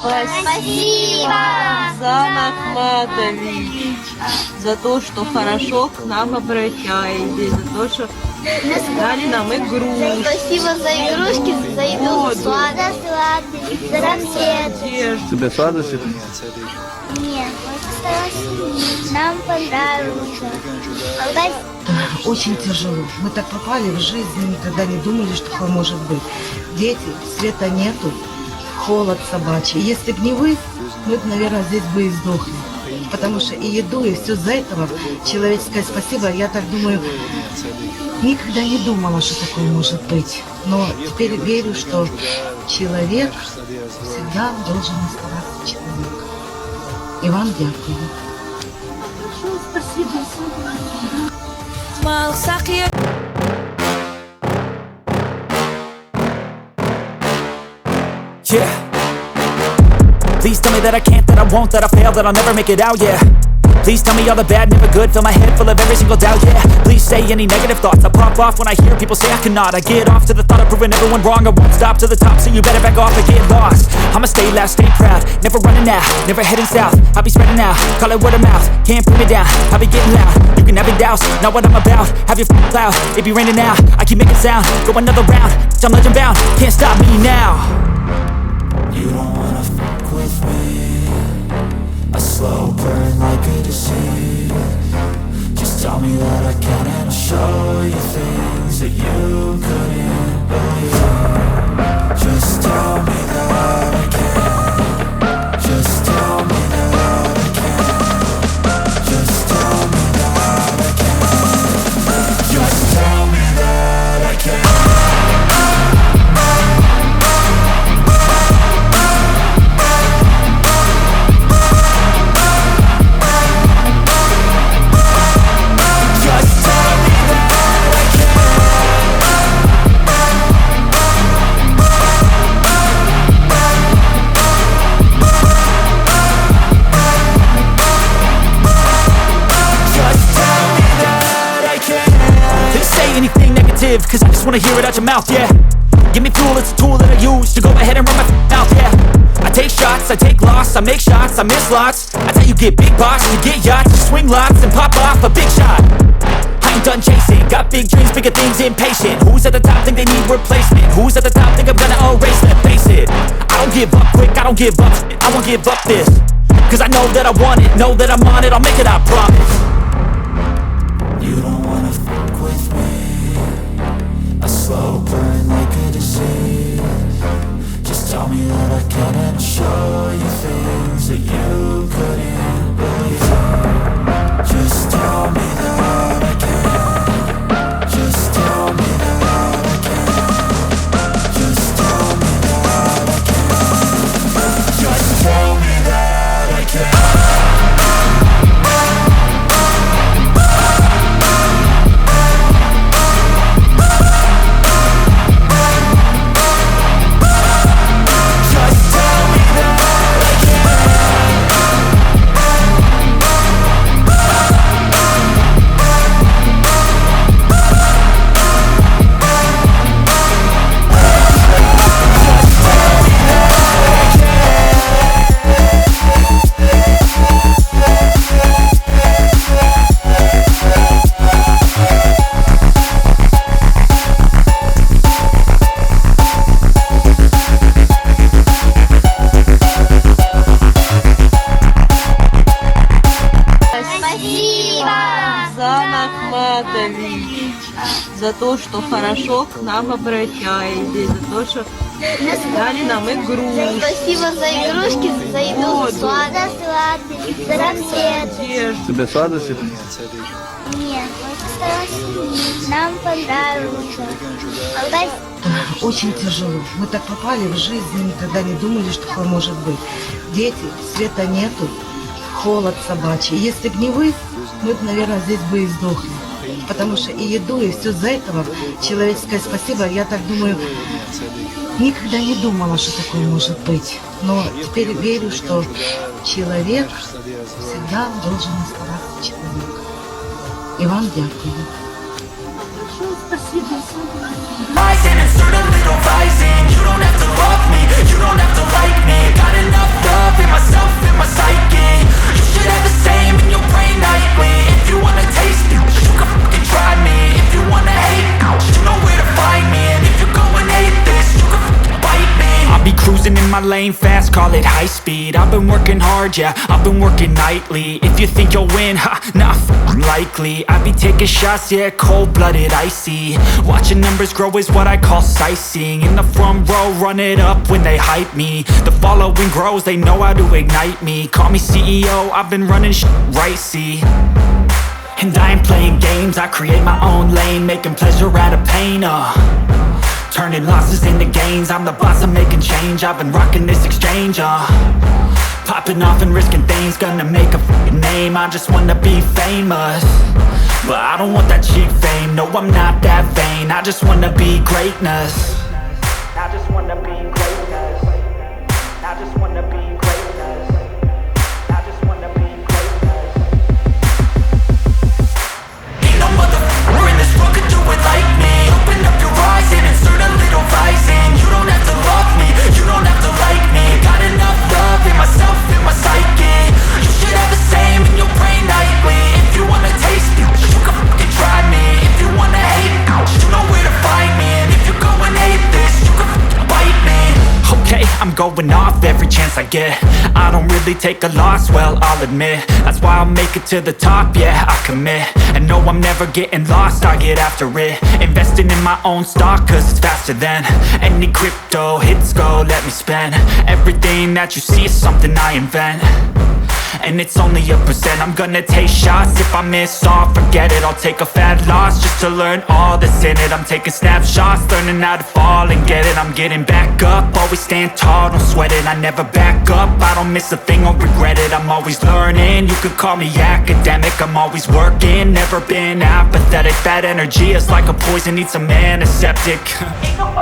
Спасибо за накладывание, за то, что хорошо к нам обращаетесь, за то, что дали нам игру. Спасибо за игрушки, за еду, за сладости, за конфеты. Тебе сладости? Нет, нам понравилось. Очень тяжело. Мы так попали в жизнь, никогда не думали, что такое может быть. Дети, света нету, холод собачий. Если бы не вы, мы бы, наверное, здесь бы и сдохли. Потому что и еду, и все за этого человеческое спасибо. Я так думаю, никогда не думала, что такое может быть. Но теперь верю, что человек всегда должен оставаться человеком. И вам дякую. Спасибо. Yeah. Please tell me that I can't, that I won't, that I fail, that I'll never make it out, yeah. Please tell me all the bad, never good, fill my head full of every single doubt, yeah. Please say any negative thoughts, I pop off when I hear people say I cannot. I get off to the thought of proving everyone wrong, I won't stop to the top, so you better back off and get lost. I'ma stay loud, stay proud, never running out, never heading south. I'll be spreading out, call it word of mouth, can't put me down, I'll be getting loud. You can have your doubts, not what I'm about, have your f***ing cloud, it be raining now. I keep making sound, go another round, I'm legend bound, can't stop me now. You don't wanna fuck with me, a slow burn like a disease. Just tell me that I can and I'll show you things that you couldn't believe. Just tell me that I can. Just tell me that I can. Just tell me that I can. Just tell me that I can. Cause I just wanna hear it out your mouth, yeah. Give me fuel, it's a tool that I use to go ahead and run my mouth, yeah. I take shots, I take loss, I make shots, I miss lots. That's how you get big boss, you get yachts, you swing lots and pop off a big shot. I ain't done chasing, got big dreams, bigger things, impatient. Who's at the top think they need replacement? Who's at the top think I'm gonna erase them? Face it, I don't give up quick, I don't give up shit, I won't give up this. Cause I know that I want it, know that I'm on it, I'll make it, I promise. You don't wanna fuck with me, a slow burn like a disease. Just tell me that I can and I'll show you things that you couldn't believe. Just tell me that I can. Just tell me that I can. Just tell me that I can. Just tell me that I can. За то, что хорошо к нам обращаетесь, за то, что дали нам игру. Спасибо за игрушки, за еду, за сладости, за конфеты. Тебе сладости? Нет, нам понравилось. Очень тяжело. Мы так попали в жизнь, никогда не думали, что такое может быть. Дети, света нету, холод собачий. Если бы не вы, мы бы, наверное, здесь бы и сдохли. Потому что и еду, и все за этого человеческое спасибо. Я так думаю, никогда не думала, что такое может быть. Но теперь верю, что человек всегда должен оставаться человеком. И вам дякую. Спасибо. Rising and start a little rising. You don't have to love me, you don't have to like me. Got enough fast, call it high speed. I've been working hard, yeah, I've been working nightly. If you think you'll win, ha, not likely. I be taking shots, yeah, cold-blooded, icy. Watching numbers grow is what I call sightseeing. In the front row, run it up when they hype me. The following grows, they know how to ignite me. Call me CEO, I've been running right, see. And I ain't playing games, I create my own lane, making pleasure out of pain, turning losses into gains. I'm the boss, I'm making change. I've been rocking this exchange, popping off and risking things. Gonna make a f***ing name. I just wanna be famous, but I don't want that cheap fame. No, I'm not that vain. I just wanna be greatness. I just wanna be greatness. I just wanna be greatness. I just wanna be greatness. Ain't no motherfucker in this world could do it like me. Open up your eyes and insert a little rising. You don't have to love me, you don't have to like me. Got enough love in myself, in my psyche. You should have the same in your brain nightly. If you wanna taste me, you can fucking try me. If you wanna hate me, you know where to find me. And if you go and hate this, you can fucking bite me. Okay, I'm going off every chance I get. I don't really take a loss, well, I'll admit. That's why I'll make it to the top, yeah, I commit. And no, I'm never getting lost, I get after it. Investing in my own stock, cause it's faster than any crypto hits go, let me spend. Everything that you see is something I invent, and it's only a percent. I'm gonna take shots, if I miss all, forget it. I'll take a fat loss just to learn all that's in it. I'm taking snapshots, learning how to fall and get it. I'm getting back up, always stand tall, don't sweat it. I never back up, I don't miss a thing or regret it. I'm always learning, you could call me academic. I'm always working, never been apathetic. That energy is like a poison, needs some antiseptic. Ain't nobody